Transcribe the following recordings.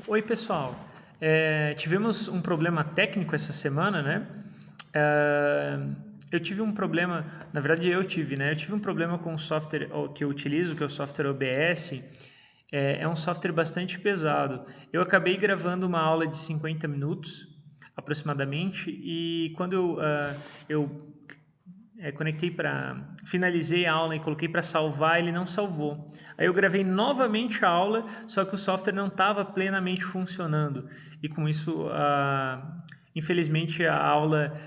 Oi, pessoal. Tivemos um problema técnico essa semana, né? É, eu tive um problema, na verdade eu tive, né? Eu tive um problema com o software que eu utilizo, que é o software OBS. É um software bastante pesado. Eu acabei gravando uma aula de 50 minutos, aproximadamente, e quando eu conectei para finalizei a aula e coloquei para salvar, ele não salvou. Aí eu gravei novamente a aula, só que o software não estava plenamente funcionando e com isso, infelizmente, a aula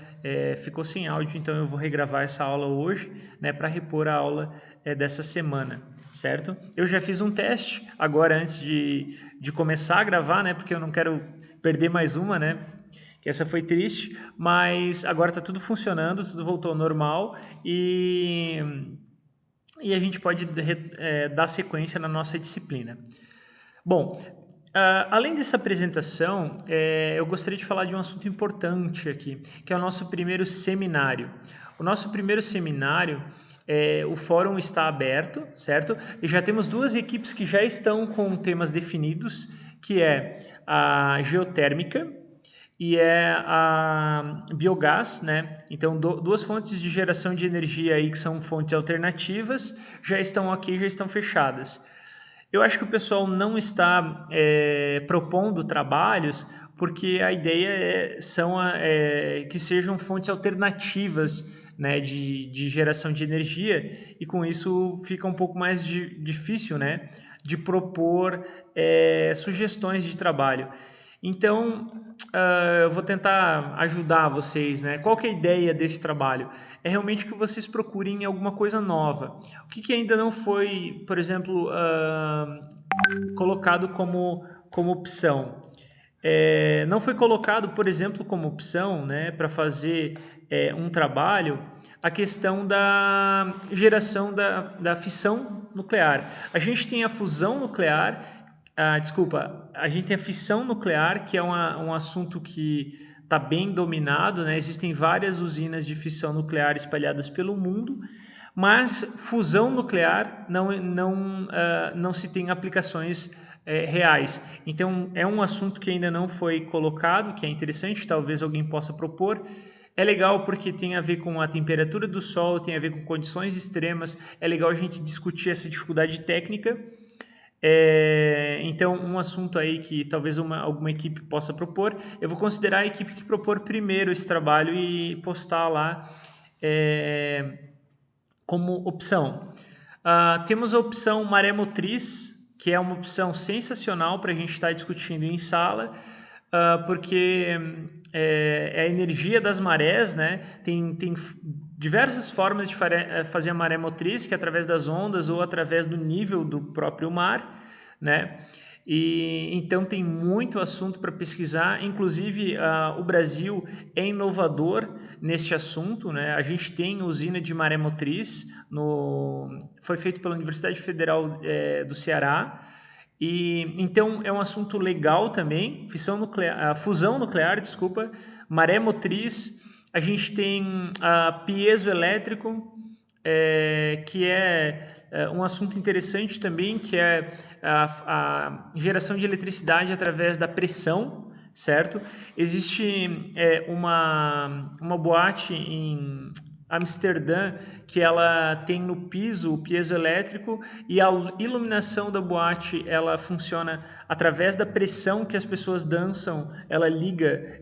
ficou sem áudio. Então eu vou regravar essa aula hoje, né, para repor a aula dessa semana, certo? Eu já fiz um teste agora antes de começar a gravar, né, porque eu não quero perder mais uma, né? Que essa foi triste, mas agora está tudo funcionando, tudo voltou ao normal e a gente pode dar sequência na nossa disciplina. Bom, além dessa apresentação, eu gostaria de falar de um assunto importante aqui, que é o nosso primeiro seminário. O nosso primeiro seminário, o fórum está aberto, certo? E já temos duas equipes que já estão com temas definidos, que é a geotérmica e é a biogás, né? Então, duas fontes de geração de energia aí que são fontes alternativas já estão aqui, já estão fechadas. Eu acho que o pessoal não está propondo trabalhos porque a ideia que sejam fontes alternativas, né, de geração de energia, e com isso fica um pouco mais difícil, né, de propor sugestões de trabalho. Então, eu vou tentar ajudar vocês, né? Qual que é a ideia desse trabalho? É realmente que vocês procurem alguma coisa nova. O que ainda não foi, por exemplo, colocado como opção? Não foi colocado, por exemplo, como opção, né, para fazer um trabalho, a questão da geração da fissão nuclear. A gente tem a fusão nuclear, desculpa, a gente tem a fissão nuclear, que é um assunto que está bem dominado, né? Existem várias usinas de fissão nuclear espalhadas pelo mundo, mas fusão nuclear não se tem aplicações reais. Então, é um assunto que ainda não foi colocado, que é interessante, talvez alguém possa propor. É legal porque tem a ver com a temperatura do Sol, tem a ver com condições extremas, é legal a gente discutir essa dificuldade técnica. Então, um assunto aí que talvez alguma equipe possa propor, eu vou considerar a equipe que propor primeiro esse trabalho e postar lá como opção. Temos a opção maré motriz, que é uma opção sensacional para a gente estar discutindo em sala, porque é a energia das marés, né? Tem diversas formas de fazer a maré motriz, que é através das ondas ou através do nível do próprio mar, né? E então tem muito assunto para pesquisar. Inclusive, o Brasil é inovador neste assunto, né? A gente tem usina de maré motriz, foi feito pela Universidade Federal do Ceará. E então é um assunto legal também. Fusão nuclear, desculpa, maré motriz. A gente tem piezoelétrico, que é um assunto interessante também, que é a geração de eletricidade através da pressão, certo? Existe uma boate em Amsterdã que ela tem no piso o piezoelétrico, e a iluminação da boate ela funciona através da pressão que as pessoas dançam. Ela liga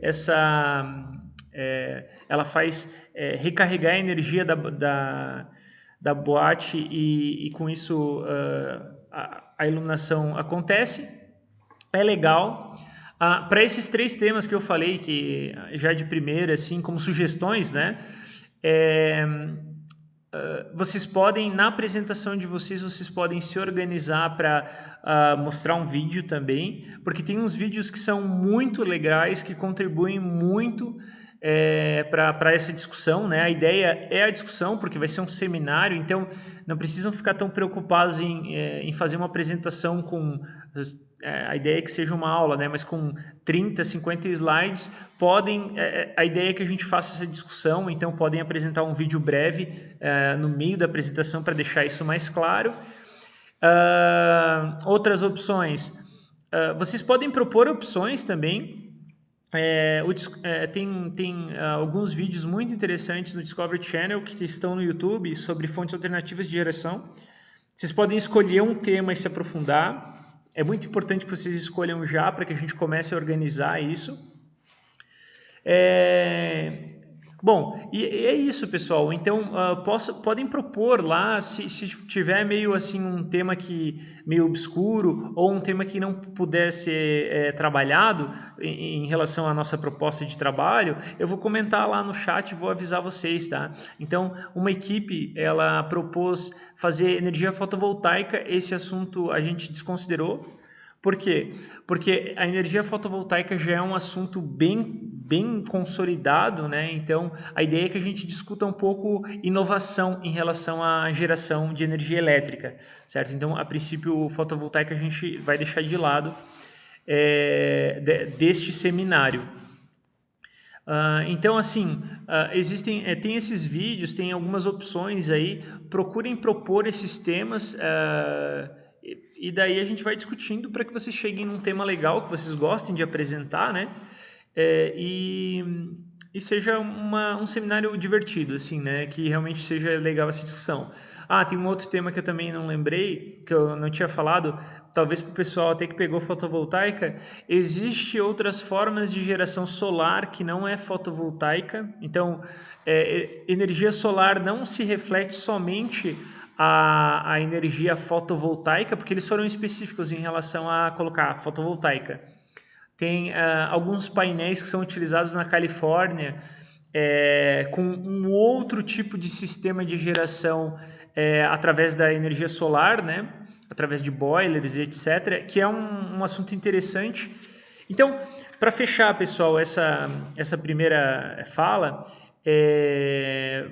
ela faz recarregar a energia da boate e com isso a iluminação acontece. É legal. Para esses três temas que eu falei, que já de primeira, assim, como sugestões, né? Vocês podem, na apresentação de vocês podem se organizar para mostrar um vídeo também, porque tem uns vídeos que são muito legais, que contribuem muito para essa discussão, né? A ideia é a discussão, porque vai ser um seminário, então não precisam ficar tão preocupados em fazer uma apresentação com a ideia é que seja uma aula, né? Mas com 30, 50 slides, a ideia é que a gente faça essa discussão, então podem apresentar um vídeo breve no meio da apresentação para deixar isso mais claro. Outras opções, vocês podem propor opções também. Tem alguns vídeos muito interessantes no Discovery Channel que estão no YouTube sobre fontes alternativas de geração. Vocês podem escolher um tema e se aprofundar. É muito importante que vocês escolham já para que a gente comece a organizar isso. Bom, e é isso, pessoal. Então, podem propor lá, se tiver meio assim um tema meio obscuro ou um tema que não puder ser trabalhado em relação à nossa proposta de trabalho, eu vou comentar lá no chat e vou avisar vocês, tá? Então, uma equipe, ela propôs fazer energia fotovoltaica. Esse assunto a gente desconsiderou. Por quê? Porque a energia fotovoltaica já é um assunto bem consolidado, né? Então, a ideia é que a gente discuta um pouco inovação em relação à geração de energia elétrica, certo? Então, a princípio, fotovoltaica a gente vai deixar de lado deste seminário. Então, assim, tem esses vídeos, tem algumas opções aí, procurem propor esses temas, e daí a gente vai discutindo para que vocês cheguem num tema legal, que vocês gostem de apresentar, né? E seja um seminário divertido, assim, né? Que realmente seja legal essa discussão. Tem um outro tema que eu também não lembrei, que eu não tinha falado, talvez para o pessoal até que pegou fotovoltaica. Existem outras formas de geração solar que não é fotovoltaica. Então, energia solar não se reflete somente a energia fotovoltaica, porque eles foram específicos em relação a colocar fotovoltaica. Tem alguns painéis que são utilizados na Califórnia com um outro tipo de sistema de geração através da energia solar, né? Através de boilers, etc., que é um assunto interessante. Então, para fechar, pessoal, essa primeira fala,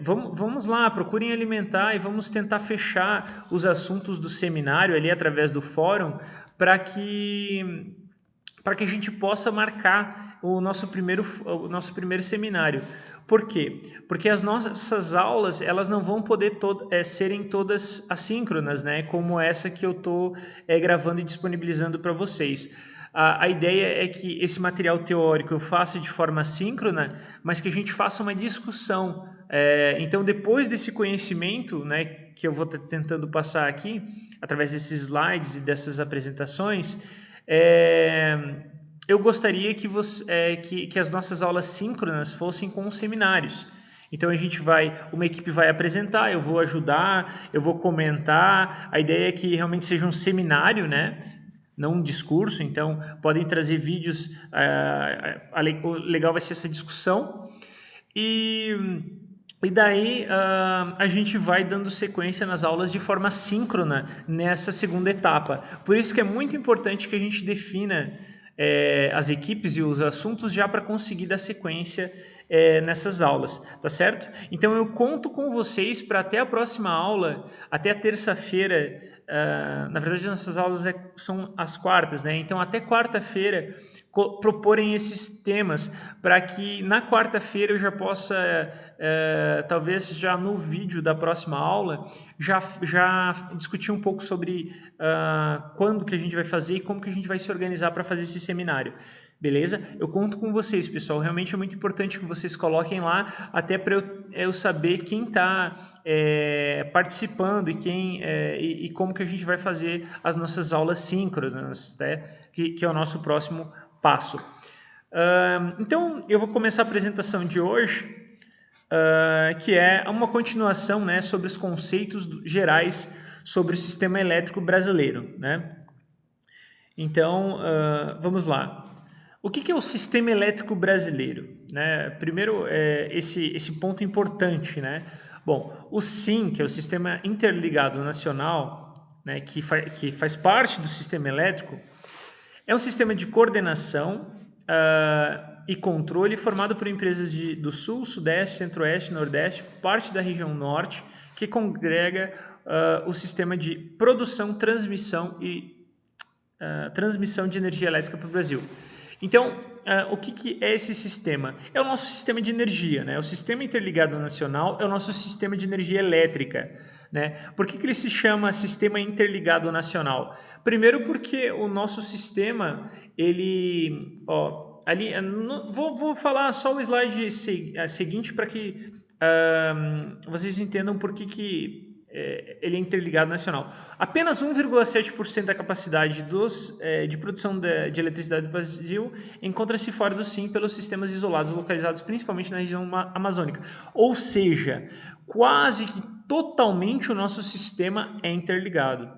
vamos lá, procurem alimentar e vamos tentar fechar os assuntos do seminário ali através do fórum para que a gente possa marcar o nosso primeiro seminário. Por quê? Porque as nossas aulas elas não vão poder serem todas assíncronas, né? Como essa que eu estou gravando e disponibilizando para vocês. A ideia é que esse material teórico eu faça de forma síncrona, mas que a gente faça uma discussão. Então, depois desse conhecimento, né, que eu vou tentando passar aqui, através desses slides e dessas apresentações, eu gostaria que as nossas aulas síncronas fossem com os seminários. Então uma equipe vai apresentar, eu vou ajudar, eu vou comentar. A ideia é que realmente seja um seminário, né? Não um discurso. Então podem trazer vídeos. O legal vai ser essa discussão. E daí a gente vai dando sequência nas aulas de forma síncrona nessa segunda etapa. Por isso que é muito importante que a gente defina as equipes e os assuntos já para conseguir dar sequência nessas aulas, tá certo? Então eu conto com vocês para até a próxima aula, até a terça-feira. Na verdade, nossas aulas são às quartas, né? Então até quarta-feira proporem esses temas para que na quarta-feira eu já possa, talvez já no vídeo da próxima aula, já discutir um pouco sobre quando que a gente vai fazer e como que a gente vai se organizar para fazer esse seminário. Beleza? Eu conto com vocês, pessoal. Realmente é muito importante que vocês coloquem lá, até para eu saber quem está participando e como que a gente vai fazer as nossas aulas síncronas, né? Que é o nosso próximo passo. Então, eu vou começar a apresentação de hoje, que é uma continuação, né, sobre os conceitos gerais sobre o sistema elétrico brasileiro, né? Então, vamos lá. O que é o sistema elétrico brasileiro, né? Primeiro, esse ponto importante, né? Bom, o SIN, que é o Sistema Interligado Nacional, né, que faz parte do sistema elétrico, é um sistema de coordenação e controle formado por empresas do Sul, Sudeste, Centro-Oeste, Nordeste, parte da região Norte, que congrega o sistema de produção, transmissão e transmissão de energia elétrica para o Brasil. Então, o que é esse sistema? É o nosso sistema de energia, né? O Sistema Interligado Nacional é o nosso sistema de energia elétrica, né? Por que ele se chama Sistema Interligado Nacional? Primeiro porque o nosso sistema, ele... ali, vou falar só o slide seguinte para que vocês entendam por que ele é interligado nacional. Apenas 1,7% da capacidade de produção de eletricidade do Brasil encontra-se fora do SIM pelos sistemas isolados localizados principalmente na região amazônica. Ou seja, quase que totalmente o nosso sistema é interligado.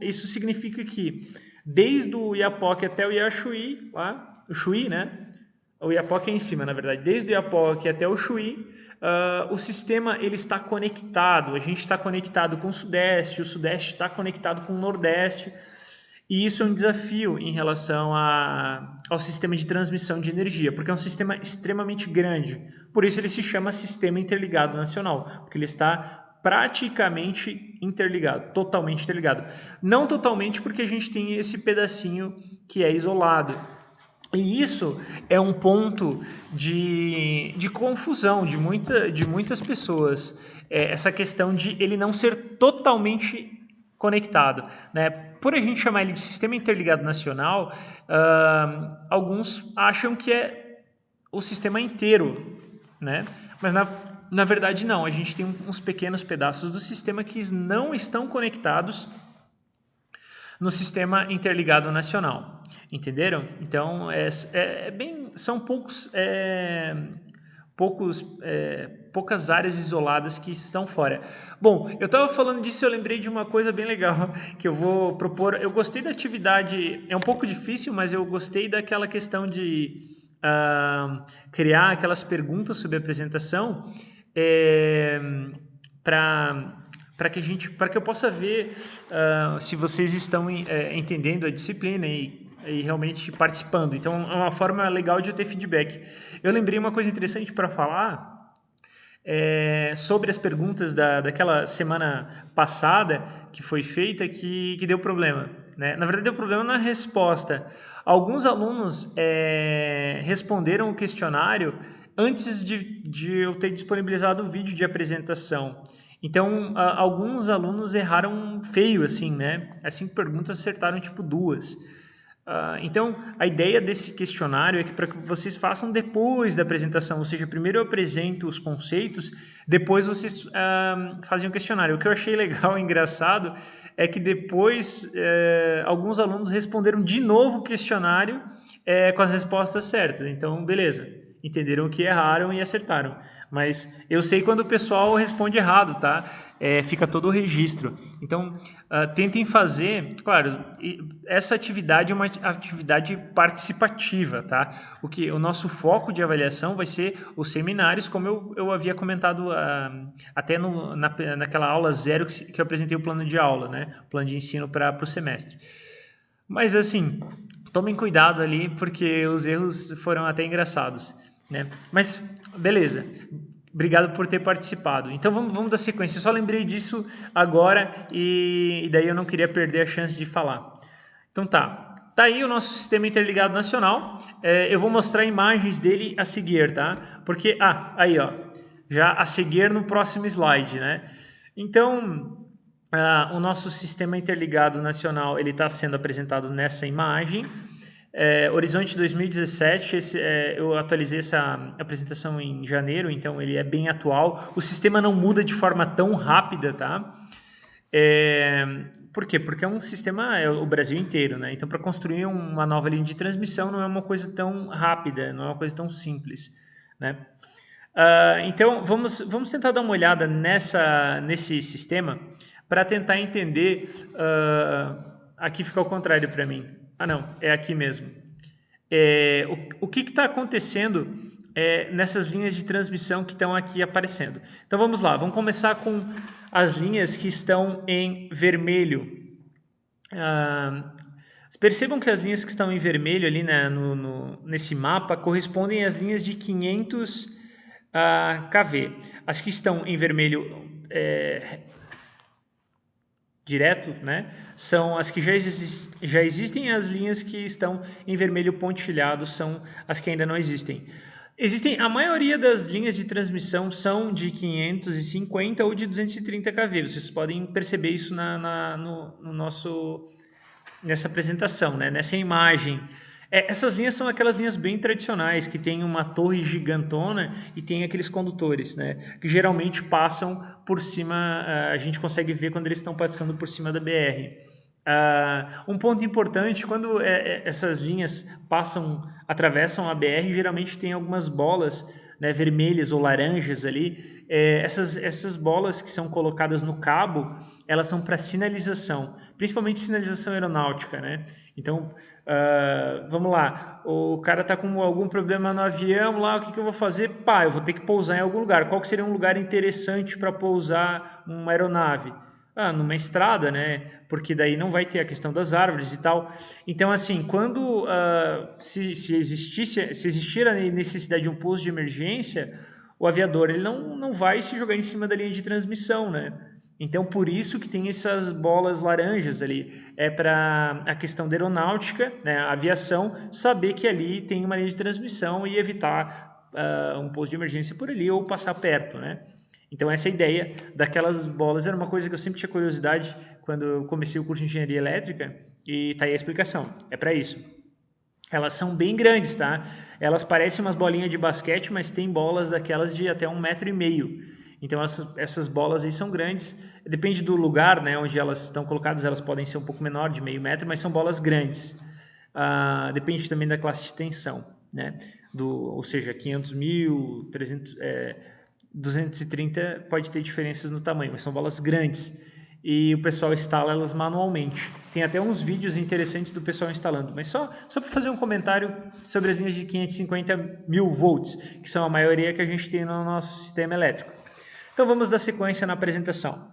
Isso significa que desde o Iapoque até o Iaxuí, lá, o Chuí, né? O Iapoque é em cima, na verdade. Desde o Iapoque até o Chuí, o sistema ele está conectado. A gente está conectado com o Sudeste está conectado com o Nordeste. E isso é um desafio em relação ao sistema de transmissão de energia, porque é um sistema extremamente grande. Por isso ele se chama Sistema Interligado Nacional, porque ele está praticamente interligado, totalmente interligado. Não totalmente, porque a gente tem esse pedacinho que é isolado. E isso é um ponto de confusão de muitas pessoas, essa questão de ele não ser totalmente conectado, né? Por a gente chamar ele de Sistema Interligado Nacional, alguns acham que é o sistema inteiro, né? Mas na verdade não, a gente tem uns pequenos pedaços do sistema que não estão conectados no Sistema Interligado Nacional. Entenderam? Então, são poucas áreas isoladas que estão fora. Bom, eu estava falando disso e eu lembrei de uma coisa bem legal que eu vou propor. Eu gostei da atividade, é um pouco difícil, mas eu gostei daquela questão de criar aquelas perguntas sobre a apresentação para que eu possa ver se vocês estão entendendo a disciplina e realmente participando. Então, é uma forma legal de eu ter feedback. Eu lembrei uma coisa interessante para falar sobre as perguntas daquela semana passada que foi feita que deu problema, né? Na verdade, deu problema na resposta. Alguns alunos responderam o questionário antes de eu ter disponibilizado o vídeo de apresentação. Então, alguns alunos erraram feio, assim, né? As 5 perguntas acertaram, tipo, 2. Então, a ideia desse questionário é que para que vocês façam depois da apresentação, ou seja, primeiro eu apresento os conceitos, depois vocês fazem o questionário. O que eu achei legal e engraçado é que depois alguns alunos responderam de novo o questionário com as respostas certas. Então, beleza, entenderam o que erraram e acertaram. Mas eu sei quando o pessoal responde errado, tá? Fica todo o registro. Então, tentem fazer... Claro, essa atividade é uma atividade participativa, tá? O nosso foco de avaliação vai ser os seminários, como eu havia comentado até naquela aula 0 que eu apresentei o plano de aula, né? O plano de ensino para o semestre. Mas, assim, tomem cuidado ali, porque os erros foram até engraçados, né? Mas, beleza. Obrigado por ter participado. Então, vamos dar sequência. Eu só lembrei disso agora e daí eu não queria perder a chance de falar. Então, tá aí o nosso Sistema Interligado Nacional. Eu vou mostrar imagens dele a seguir, tá? Porque, aí, ó, já a seguir no próximo slide, né? Então, o nosso Sistema Interligado Nacional, ele está sendo apresentado nessa imagem. Horizonte 2017, eu atualizei essa apresentação em janeiro, então ele é bem atual. O sistema não muda de forma tão rápida, tá? Por quê? Porque é um sistema, o Brasil inteiro, né? Então, para construir uma nova linha de transmissão não é uma coisa tão rápida, não é uma coisa tão simples, né? Então, vamos tentar dar uma olhada nesse sistema para tentar entender. Aqui fica ao contrário para mim. Não, é aqui mesmo. O que está acontecendo nessas linhas de transmissão que estão aqui aparecendo? Então vamos lá, vamos começar com as linhas que estão em vermelho. Percebam que as linhas que estão em vermelho ali, né, nesse mapa correspondem às linhas de 500 kV. As que estão em vermelho direto, né? São as que já existem, as linhas que estão em vermelho pontilhado são as que ainda não existem. A maioria das linhas de transmissão são de 550 ou de 230 kV. Vocês podem perceber isso nessa apresentação, né? Nessa imagem. Essas linhas são aquelas linhas bem tradicionais, que tem uma torre gigantona e tem aqueles condutores, né? Que geralmente passam por cima, a gente consegue ver quando eles estão passando por cima da BR. Um ponto importante, quando essas linhas atravessam a BR, geralmente tem algumas bolas, né, vermelhas ou laranjas ali. Essas bolas que são colocadas no cabo, elas são para sinalização, principalmente sinalização aeronáutica, né? Então, vamos lá, o cara está com algum problema no avião lá, o que eu vou fazer? Eu vou ter que pousar em algum lugar. Qual que seria um lugar interessante para pousar uma aeronave? Numa estrada, né? Porque daí não vai ter a questão das árvores e tal. Então, assim, quando se existir a necessidade de um pouso de emergência, o aviador ele não vai se jogar em cima da linha de transmissão, né? Então, por isso que tem essas bolas laranjas ali. É para a questão da aeronáutica, né? A aviação, saber que ali tem uma linha de transmissão e evitar um pouso de emergência por ali ou passar perto, né? Então, essa ideia daquelas bolas era uma coisa que eu sempre tinha curiosidade quando eu comecei o curso de engenharia elétrica, e tá aí a explicação. É para isso. Elas são bem grandes, tá? Elas parecem umas bolinhas de basquete, mas tem bolas daquelas de até 1,5 m. Então, essas bolas aí são grandes. Depende do lugar, né, onde elas estão colocadas, elas podem ser um pouco menor, de meio metro, mas são bolas grandes. Depende também da classe de tensão, né? Ou seja, 500 mil, 300... 230 pode ter diferenças no tamanho, mas são bolas grandes e o pessoal instala elas manualmente. Tem até uns vídeos interessantes do pessoal instalando, mas só para fazer um comentário sobre as linhas de 550 mil volts, que são a maioria que a gente tem no nosso sistema elétrico. Então vamos dar sequência na apresentação.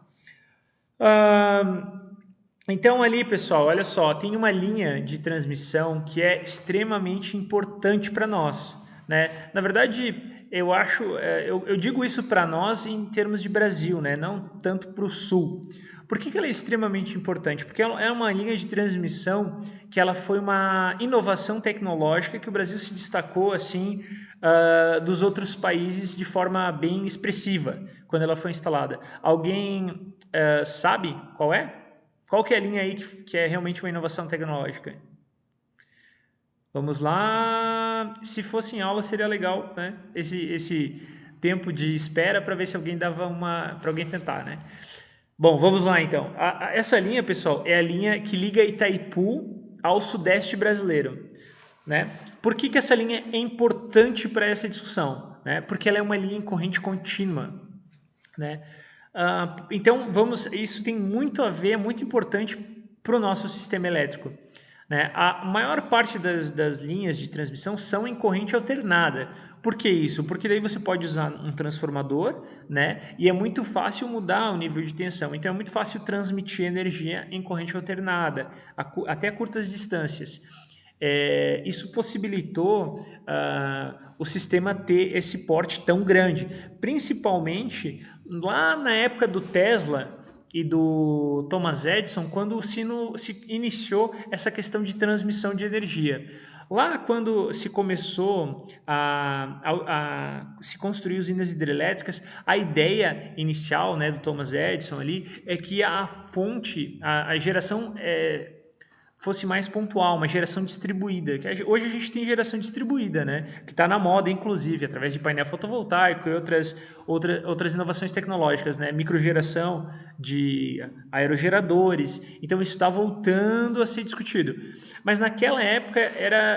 Então ali, pessoal, olha só, tem uma linha de transmissão que é extremamente importante para nós, né? Na verdade, eu digo isso para nós em termos de Brasil, né? Não tanto para o Sul. Por que ela é extremamente importante? Porque ela é uma linha de transmissão que ela foi uma inovação tecnológica que o Brasil se destacou assim dos outros países de forma bem expressiva quando ela foi instalada. Alguém sabe qual é? Qual que é a linha aí que é realmente uma inovação tecnológica? Vamos lá. Se fosse em aula seria legal, né? Esse tempo de espera para ver se alguém dava para alguém tentar, né? Bom, vamos lá então. Essa linha, pessoal, é a linha que liga Itaipu ao sudeste brasileiro, né? Por que essa linha é importante para essa discussão? Né? Porque ela é uma linha em corrente contínua, né? Então, isso tem muito a ver, é muito importante para o nosso sistema elétrico. Né? A maior parte das linhas de transmissão são em corrente alternada. Por que isso? Porque daí você pode usar um transformador, né? E é muito fácil mudar o nível de tensão. Então é muito fácil transmitir energia em corrente alternada, até a curtas distâncias. Isso possibilitou o sistema ter esse porte tão grande, principalmente lá na época do Tesla e do Thomas Edison, quando se iniciou essa questão de transmissão de energia. Lá, quando se começou a se construir usinas hidrelétricas, a ideia inicial, né, do Thomas Edison ali é que a geração fosse mais pontual, uma geração distribuída. Hoje a gente tem geração distribuída, né? Que está na moda, inclusive, através de painel fotovoltaico e outras inovações tecnológicas, né? Microgeração de aerogeradores. Então, isso está voltando a ser discutido. Mas naquela época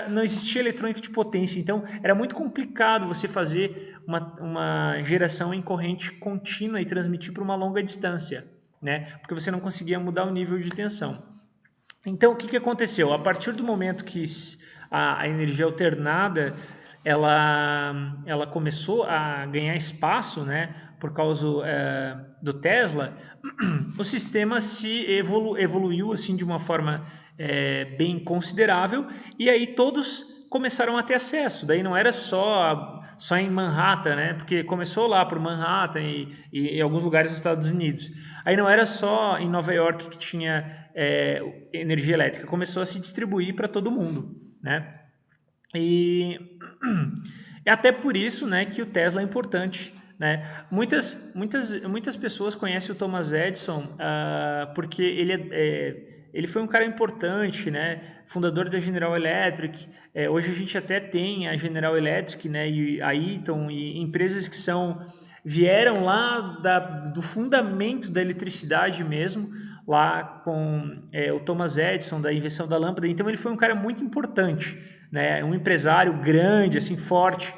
não existia eletrônica de potência, então era muito complicado você fazer uma geração em corrente contínua e transmitir para uma longa distância, né? Porque você não conseguia mudar o nível de tensão. Então, o que aconteceu? A partir do momento que a energia alternada ela começou a ganhar espaço, né, por causa do Tesla, o sistema se evoluiu assim, de uma forma bem considerável, e aí todos começaram a ter acesso. Daí não era só só em Manhattan, né? Porque começou lá por Manhattan e em alguns lugares dos Estados Unidos. Aí não era só em Nova York que tinha energia elétrica, começou a se distribuir para todo mundo, né? E é até por isso, né, que o Tesla é importante, né? Muitas pessoas conhecem o Thomas Edison porque ele foi um cara importante, né? Fundador da General Electric. Hoje a gente até tem a General Electric, né? E a Eaton e empresas que vieram lá do fundamento da eletricidade mesmo, lá com o Thomas Edison, da invenção da lâmpada. Então ele foi um cara muito importante, né? Um empresário grande, assim, forte.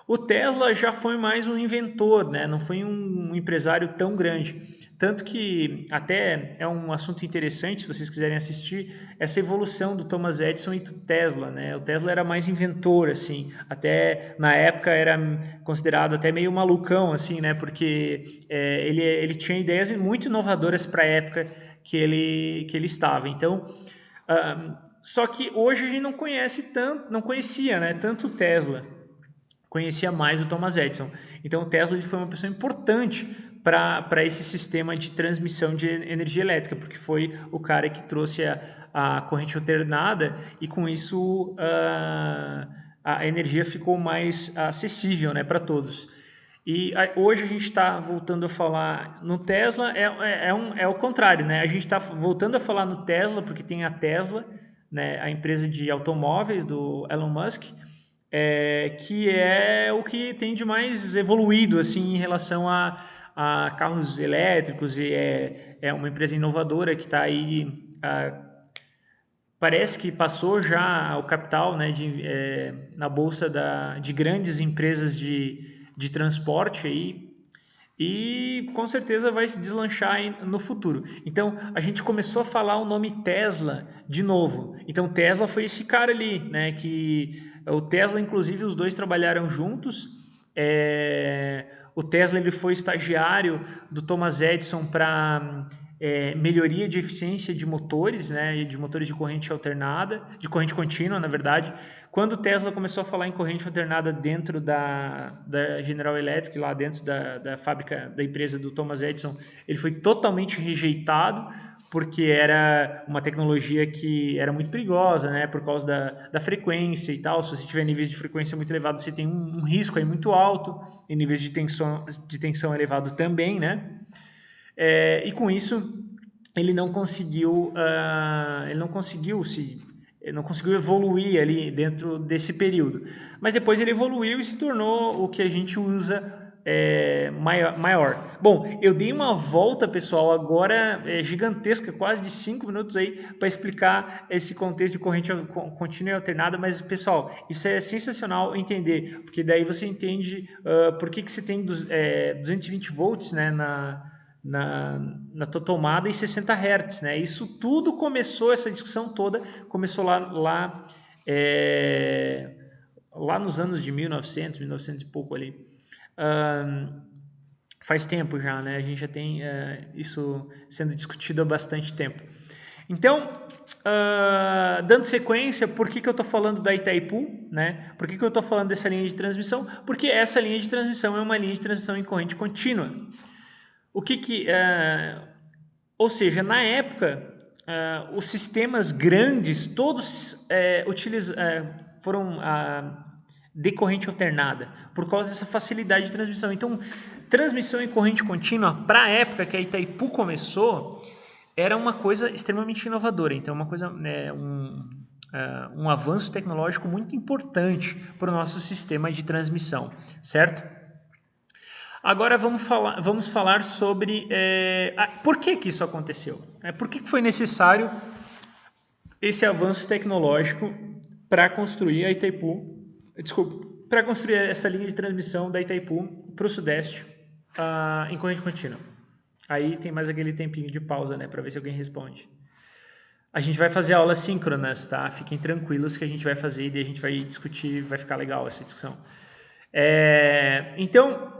O Tesla já foi mais um inventor, né? Não foi um empresário tão grande. Tanto que até é um assunto interessante, se vocês quiserem assistir, essa evolução do Thomas Edison e do Tesla, né? O Tesla era mais inventor, assim, até na época era considerado até meio malucão, assim, né? Porque ele tinha ideias muito inovadoras para a época que ele estava. Então, só que hoje a gente não conhece tanto, não conhecia, né? Tanto o Tesla, conhecia mais o Thomas Edison. Então o Tesla ele foi uma pessoa importante para esse sistema de transmissão de energia elétrica, porque foi o cara que trouxe a corrente alternada e com isso a energia ficou mais acessível, né, para todos. E hoje a gente está voltando a falar no Tesla, é o contrário, né? A gente está voltando a falar no Tesla porque tem a Tesla, né, a empresa de automóveis do Elon Musk, que é o que tem de mais evoluído assim em relação a carros elétricos e é uma empresa inovadora que está aí, parece que passou já o capital, né, na bolsa de grandes empresas de transporte aí, e com certeza vai se deslanchar no futuro. Então, a gente começou a falar o nome Tesla de novo. Então, Tesla foi esse cara ali, né? Que o Tesla, inclusive, os dois trabalharam juntos. O Tesla ele foi estagiário do Thomas Edison para melhoria de eficiência de motores, né, de motores de corrente alternada, de corrente contínua, na verdade. Quando o Tesla começou a falar em corrente alternada dentro da General Electric, lá dentro da fábrica, da empresa do Thomas Edison, ele foi totalmente rejeitado, porque era uma tecnologia que era muito perigosa, né, por causa da frequência e tal. Se você tiver níveis de frequência muito elevados, você tem um risco aí muito alto, e níveis de tensão elevado também, né? E com isso ele não conseguiu evoluir ali dentro desse período. Mas depois ele evoluiu e se tornou o que a gente usa maior. Bom, eu dei uma volta, pessoal, agora gigantesca, quase de 5 minutos aí, para explicar esse contexto de corrente contínua e alternada, mas, pessoal, isso é sensacional entender, porque daí você entende por que você tem 220 volts, né, na tua tomada e 60 Hz, né? Isso tudo começou, essa discussão toda começou lá nos anos de 1900 e pouco ali. Faz tempo já, né? A gente já tem isso sendo discutido há bastante tempo. Então, dando sequência, por que eu estou falando da Itaipu, né? Por que eu estou falando dessa linha de transmissão? Porque essa linha de transmissão é uma linha de transmissão em corrente contínua. Ou seja, na época, os sistemas grandes, todos foram de corrente alternada, por causa dessa facilidade de transmissão. Então, transmissão em corrente contínua, para a época que a Itaipu começou, era uma coisa extremamente inovadora. Então, uma coisa, um avanço tecnológico muito importante para o nosso sistema de transmissão, certo? Agora vamos falar sobre por que isso aconteceu. Por que foi necessário esse avanço tecnológico para construir a Itaipu, para construir essa linha de transmissão da Itaipu para o Sudeste em corrente contínua. Aí tem mais aquele tempinho de pausa, né, para ver se alguém responde. A gente vai fazer aulas síncronas, tá? Fiquem tranquilos que a gente vai fazer e daí a gente vai discutir, vai ficar legal essa discussão. Então,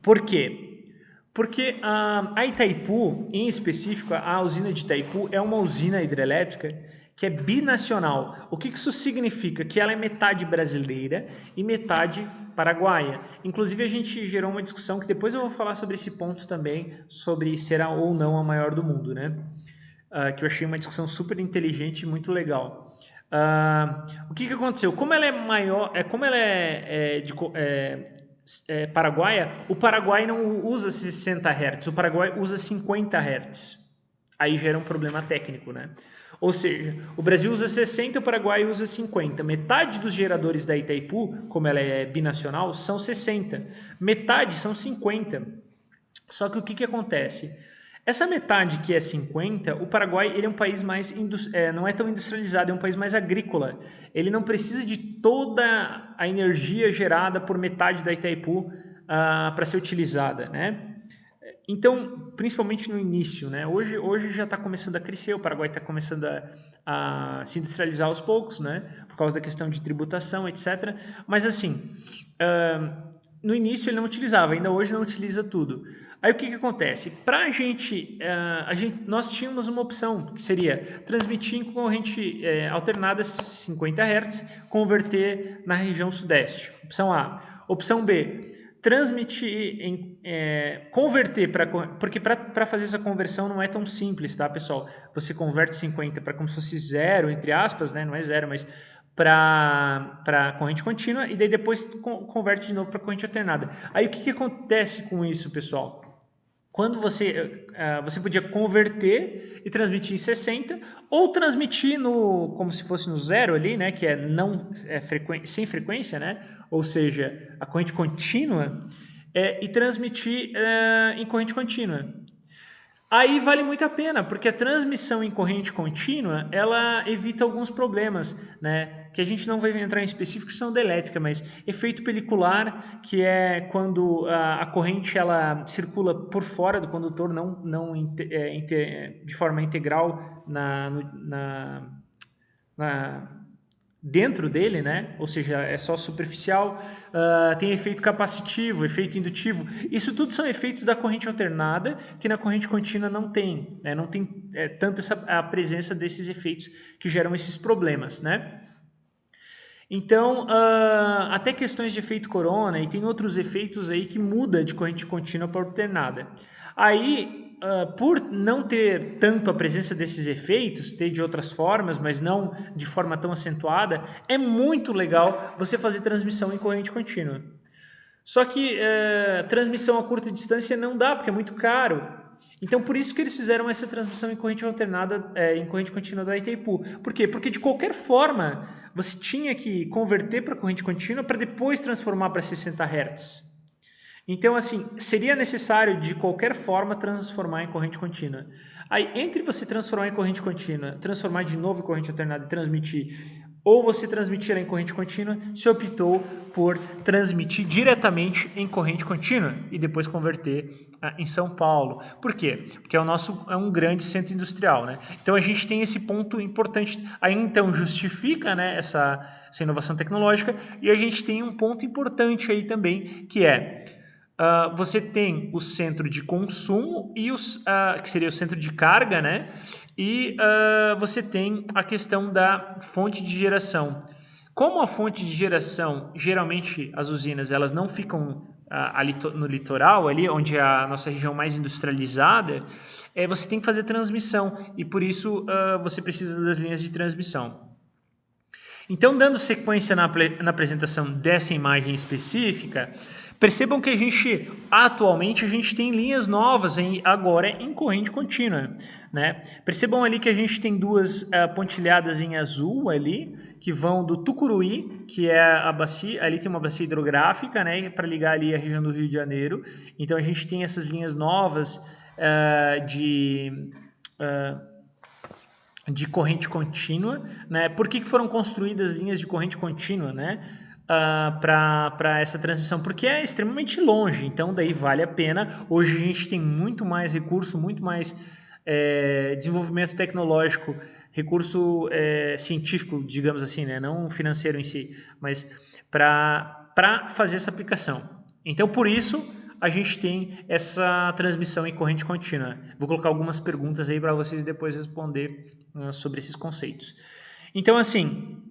por quê? Porque a Itaipu, em específico, a usina de Itaipu é uma usina hidrelétrica que é binacional. O que isso significa? Que ela é metade brasileira e metade paraguaia. Inclusive, a gente gerou uma discussão que depois eu vou falar sobre esse ponto também, sobre será ou não a maior do mundo, né? Que eu achei uma discussão super inteligente e muito legal. O que aconteceu? Como ela é maior, como ela paraguaia, o Paraguai não usa 60 Hz, o Paraguai usa 50 Hz. Aí gera um problema técnico, né? Ou seja, o Brasil usa 60, o Paraguai usa 50. Metade dos geradores da Itaipu, como ela é binacional, são 60. Metade são 50. Só que o que acontece? Essa metade que é 50, o Paraguai ele é um país mais não é tão industrializado, é um país mais agrícola. Ele não precisa de toda a energia gerada por metade da Itaipu para ser utilizada, né? Então, principalmente no início, né? Hoje já está começando a crescer, o Paraguai está começando a se industrializar aos poucos, né? Por causa da questão de tributação, etc. Mas assim, no início ele não utilizava, ainda hoje não utiliza tudo. Aí o que acontece? Para nós tínhamos uma opção que seria transmitir em corrente alternada 50 Hz, converter na região sudeste. Opção A. Opção B. Transmitir, converter, porque para fazer essa conversão não é tão simples, tá, pessoal? Você converte 50 para como se fosse zero, entre aspas, né? Não é zero, mas para corrente contínua, e daí depois converte de novo para corrente alternada. Aí o que acontece com isso, pessoal? Quando você podia converter e transmitir em 60, ou transmitir como se fosse no zero ali, né, que é sem frequência, né, ou seja, a corrente contínua, e transmitir em corrente contínua. Aí vale muito a pena, porque a transmissão em corrente contínua, ela evita alguns problemas, né? Que a gente não vai entrar em específico, que são da elétrica, mas efeito pelicular, que é quando a corrente ela circula por fora do condutor, de forma integral dentro dele, né? Ou seja, é só superficial, tem efeito capacitivo, efeito indutivo. Isso tudo são efeitos da corrente alternada que na corrente contínua não tem, né? Não tem tanto a presença desses efeitos que geram esses problemas, né? Então, até questões de efeito corona e tem outros efeitos aí que muda de corrente contínua para alternada. Aí, por não ter tanto a presença desses efeitos, ter de outras formas, mas não de forma tão acentuada, é muito legal você fazer transmissão em corrente contínua. Só que transmissão a curta distância não dá, porque é muito caro. Então, por isso que eles fizeram essa transmissão em corrente alternada, em corrente contínua da Itaipu. Por quê? Porque, de qualquer forma, você tinha que converter para corrente contínua para depois transformar para 60 Hz. Então, assim, seria necessário, de qualquer forma, transformar em corrente contínua. Aí, entre você transformar em corrente contínua, transformar de novo em corrente alternada e transmitir, ou você transmitir ela em corrente contínua, se optou por transmitir diretamente em corrente contínua e depois converter em São Paulo. Por quê? Porque é um grande centro industrial, né? Então a gente tem esse ponto importante. Aí então justifica, né, essa inovação tecnológica, e a gente tem um ponto importante aí também, que é você tem o centro de consumo e que seria o centro de carga, né? E você tem a questão da fonte de geração. Como a fonte de geração, geralmente as usinas elas não ficam ali no litoral, ali onde é a nossa região mais industrializada, você tem que fazer transmissão e por isso você precisa das linhas de transmissão. Então, dando sequência na apresentação dessa imagem específica, percebam que atualmente, a gente tem linhas novas agora em corrente contínua, né? Percebam ali que a gente tem duas pontilhadas em azul ali, que vão do Tucuruí, que é a bacia, ali tem uma bacia hidrográfica, né, para ligar ali a região do Rio de Janeiro. Então, a gente tem essas linhas novas de corrente contínua, né? Por que foram construídas linhas de corrente contínua, né? Para essa transmissão, porque é extremamente longe, então daí vale a pena. Hoje a gente tem muito mais recurso, muito mais desenvolvimento tecnológico, recurso científico, digamos assim, né? Não financeiro em si, mas para fazer essa aplicação. Então, por isso, a gente tem essa transmissão em corrente contínua. Vou colocar algumas perguntas aí para vocês depois responder sobre esses conceitos. Então, assim,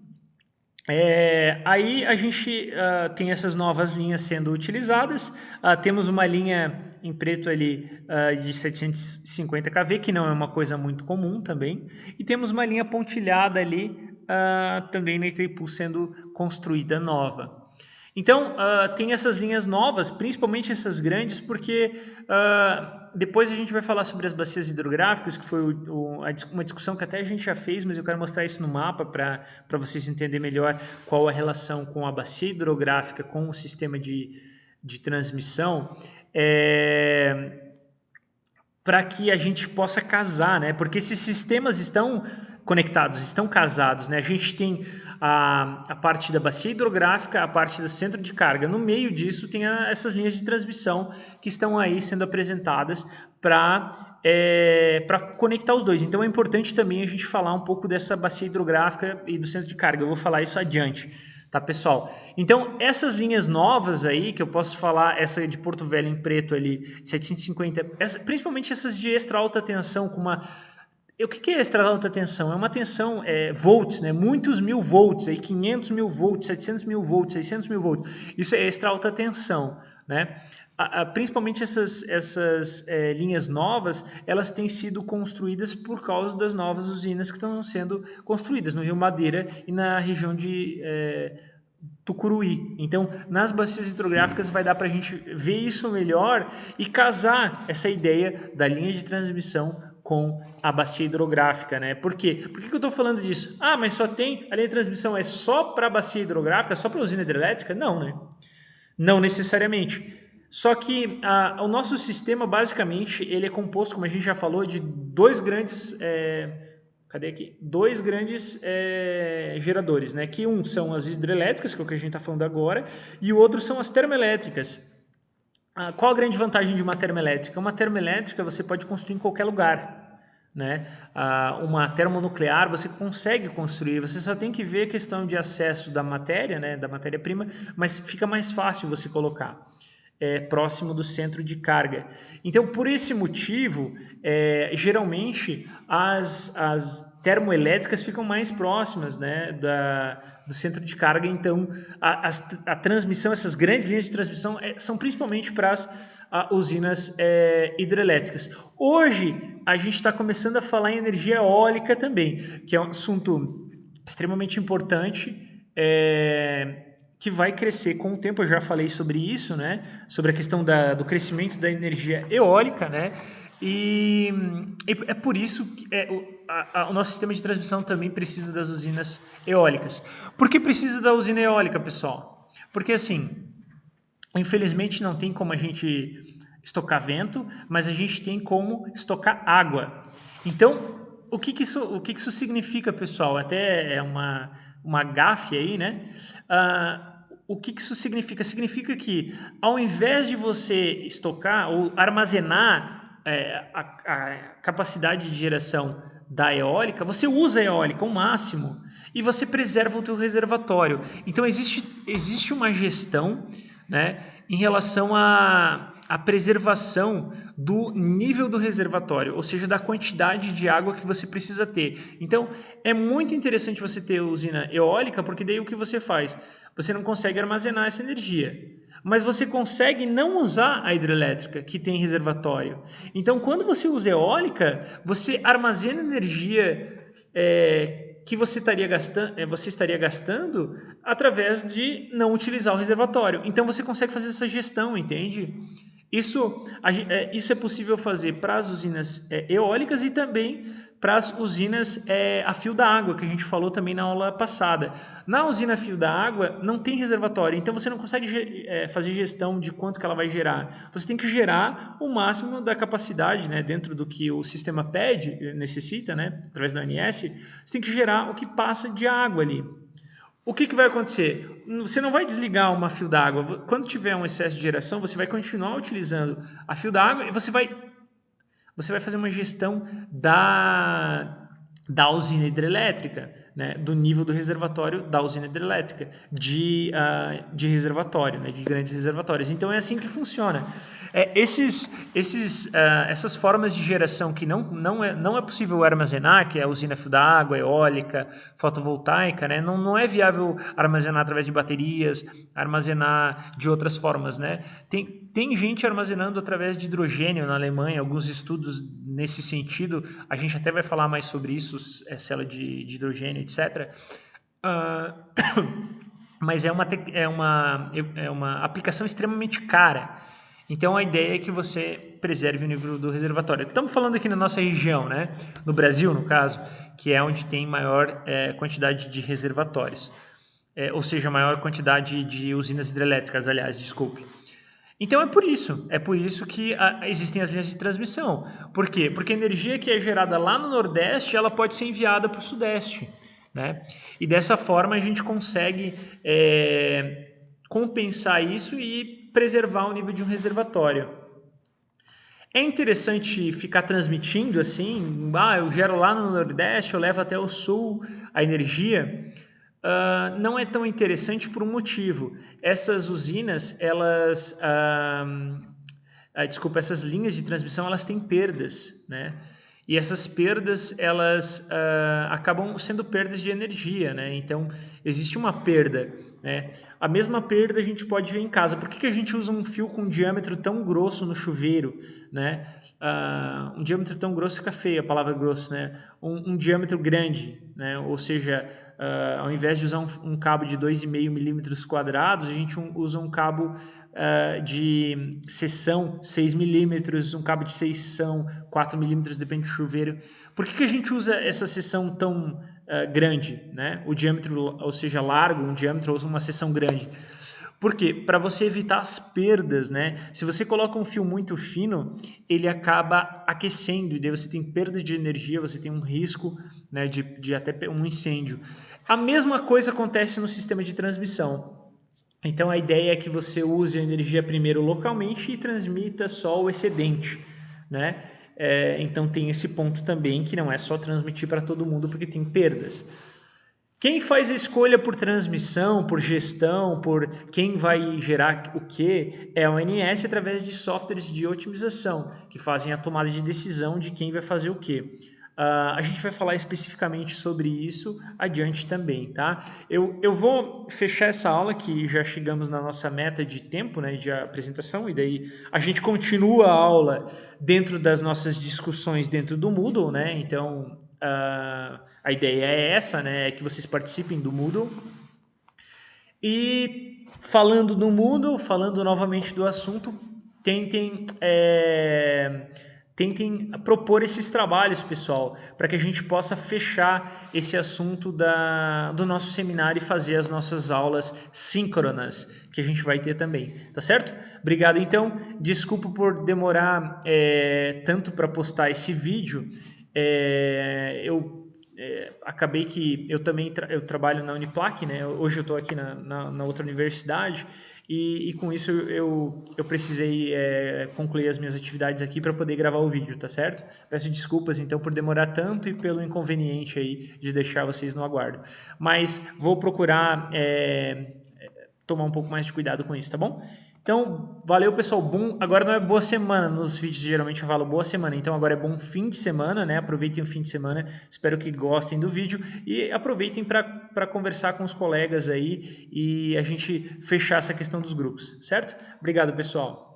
aí a gente tem essas novas linhas sendo utilizadas. Temos uma linha em preto ali de 750 kV, que não é uma coisa muito comum também. E temos uma linha pontilhada ali também na Itaipu sendo construída nova. Então, tem essas linhas novas, principalmente essas grandes, porque depois a gente vai falar sobre as bacias hidrográficas, que foi uma discussão que até a gente já fez, mas eu quero mostrar isso no mapa para vocês entenderem melhor qual a relação com a bacia hidrográfica com o sistema de transmissão, para que a gente possa casar, né? Porque esses sistemas estão conectados, estão casados, né? A gente tem a parte da bacia hidrográfica, a parte do centro de carga. No meio disso tem essas linhas de transmissão que estão aí sendo apresentadas para conectar os dois. Então é importante também a gente falar um pouco dessa bacia hidrográfica e do centro de carga. Eu vou falar isso adiante. Tá, pessoal? Então, essas linhas novas aí, que eu posso falar, essa de Porto Velho em preto ali, 750, principalmente essas de extra alta tensão, com uma... O que é extra alta tensão? É uma tensão, volts, né? Muitos mil volts, aí 500 mil volts, 700 mil volts, 600 mil volts. Isso é extra alta tensão, né? Principalmente essas linhas novas, elas têm sido construídas por causa das novas usinas que estão sendo construídas no Rio Madeira e na região de Tucuruí. Então, nas bacias hidrográficas vai dar para a gente ver isso melhor e casar essa ideia da linha de transmissão com a bacia hidrográfica, né? Por quê? Por que eu estou falando disso? Mas só tem a linha de transmissão é só para a bacia hidrográfica, só para a usina hidrelétrica? Não, né? Não necessariamente. Só que o nosso sistema, basicamente, ele é composto, como a gente já falou, de dois grandes geradores, né? Que um são as hidrelétricas, que é o que a gente está falando agora, e o outro são as termoelétricas. Qual a grande vantagem de uma termoelétrica? Uma termoelétrica você pode construir em qualquer lugar, né? Uma termonuclear você consegue construir, você só tem que ver a questão de acesso da matéria, né? Da matéria-prima, mas fica mais fácil você colocar próximo do centro de carga. Então, por esse motivo, geralmente as termoelétricas ficam mais próximas, né, do centro de carga. Então, a transmissão, essas grandes linhas de transmissão são principalmente para as usinas hidrelétricas. Hoje, a gente está começando a falar em energia eólica também, que é um assunto extremamente importante, que vai crescer com o tempo. Eu já falei sobre isso, né? Sobre a questão do crescimento da energia eólica, né? E é por isso que o nosso sistema de transmissão também precisa das usinas eólicas. Por que precisa da usina eólica, pessoal? Porque, assim, infelizmente não tem como a gente estocar vento, mas a gente tem como estocar água. Então, o que isso significa, pessoal? Até é uma gafe aí, né? O que isso significa? Significa que, ao invés de você estocar ou armazenar a capacidade de geração da eólica, você usa a eólica ao máximo e você preserva o teu reservatório. Então, existe uma gestão, né, em relação à preservação do nível do reservatório, ou seja, da quantidade de água que você precisa ter. Então, é muito interessante você ter usina eólica, porque daí o que você faz? Você não consegue armazenar essa energia, mas você consegue não usar a hidrelétrica, que tem reservatório. Então, quando você usa eólica, você armazena energia que você estaria gastando através de não utilizar o reservatório. Então, você consegue fazer essa gestão, entende? Isso é possível fazer para as usinas eólicas e também para as usinas a fio da água, que a gente falou também na aula passada. Na usina a fio da água não tem reservatório, então você não consegue fazer gestão de quanto que ela vai gerar. Você tem que gerar o máximo da capacidade, né, dentro do que o sistema pede, necessita, né, através da ANS, você tem que gerar o que passa de água ali. O que vai acontecer? Você não vai desligar uma fio d'água. Quando tiver um excesso de geração, você vai continuar utilizando a fio d'água e você vai fazer uma gestão da usina hidrelétrica, né, do nível do reservatório da usina hidrelétrica, de reservatório, né, de grandes reservatórios. Então é assim que funciona. Essas formas de geração que não é possível armazenar, que é a usina a fio d'água, eólica, fotovoltaica, né, não é viável armazenar através de baterias, armazenar de outras formas, né? Tem gente armazenando através de hidrogênio na Alemanha, alguns estudos nesse sentido, a gente até vai falar mais sobre isso, célula de hidrogênio, etc. Mas é uma aplicação extremamente cara. Então a ideia é que você preserve o nível do reservatório. Estamos falando aqui na nossa região, né? No Brasil, no caso, que é onde tem maior quantidade de reservatórios. Ou seja, maior quantidade de usinas hidrelétricas, aliás, desculpe. Então é por isso que existem as linhas de transmissão. Por quê? Porque a energia que é gerada lá no Nordeste, ela pode ser enviada para o Sudeste, né? E dessa forma a gente consegue compensar isso e preservar o nível de um reservatório. É interessante ficar transmitindo assim, eu gero lá no Nordeste, eu levo até o Sul a energia. Não é tão interessante por um motivo. Essas usinas, essas linhas de transmissão, elas têm perdas, né? E essas perdas, elas acabam sendo perdas de energia, né? Então, existe uma perda, né? A mesma perda a gente pode ver em casa. Por que a gente usa um fio com um diâmetro tão grosso no chuveiro, né? Um diâmetro tão grosso fica feio a palavra grosso, né? Um diâmetro grande, né? Ou seja, ao invés de usar um cabo de 2,5 milímetros quadrados, a gente usa um cabo de seção 6 milímetros, um cabo de seção 4 milímetros, depende do chuveiro. Por que a gente usa essa seção tão grande, né? O diâmetro, ou seja, largo, um diâmetro ou uma seção grande? Por quê? Para você evitar as perdas, né? Se você coloca um fio muito fino, ele acaba aquecendo e daí você tem perda de energia, você tem um risco, né, de até um incêndio. A mesma coisa acontece no sistema de transmissão. Então a ideia é que você use a energia primeiro localmente e transmita só o excedente, né? Então tem esse ponto também que não é só transmitir para todo mundo porque tem perdas. Quem faz a escolha por transmissão, por gestão, por quem vai gerar o que, é a ONS através de softwares de otimização, que fazem a tomada de decisão de quem vai fazer o que. A gente vai falar especificamente sobre isso adiante também, tá? Eu vou fechar essa aula, que já chegamos na nossa meta de tempo, né, de apresentação, e daí a gente continua a aula dentro das nossas discussões dentro do Moodle, né? Então, a ideia é essa, né? É que vocês participem do Moodle. E falando no Moodle, falando novamente do assunto, tentem propor esses trabalhos, pessoal, para que a gente possa fechar esse assunto do nosso seminário e fazer as nossas aulas síncronas, que a gente vai ter também, tá certo? Obrigado, então. Desculpa por demorar tanto para postar esse vídeo. Acabei que eu também eu trabalho na Uniplac, né? Hoje eu estou aqui na outra universidade e com isso eu precisei concluir as minhas atividades aqui para poder gravar o vídeo, tá certo? Peço desculpas então por demorar tanto e pelo inconveniente aí de deixar vocês no aguardo. Mas vou procurar tomar um pouco mais de cuidado com isso, tá bom? Então, valeu, pessoal. Agora não é boa semana, nos vídeos geralmente eu falo boa semana, então agora é bom fim de semana, né? Aproveitem o fim de semana, espero que gostem do vídeo e aproveitem para conversar com os colegas aí e a gente fechar essa questão dos grupos, certo? Obrigado, pessoal.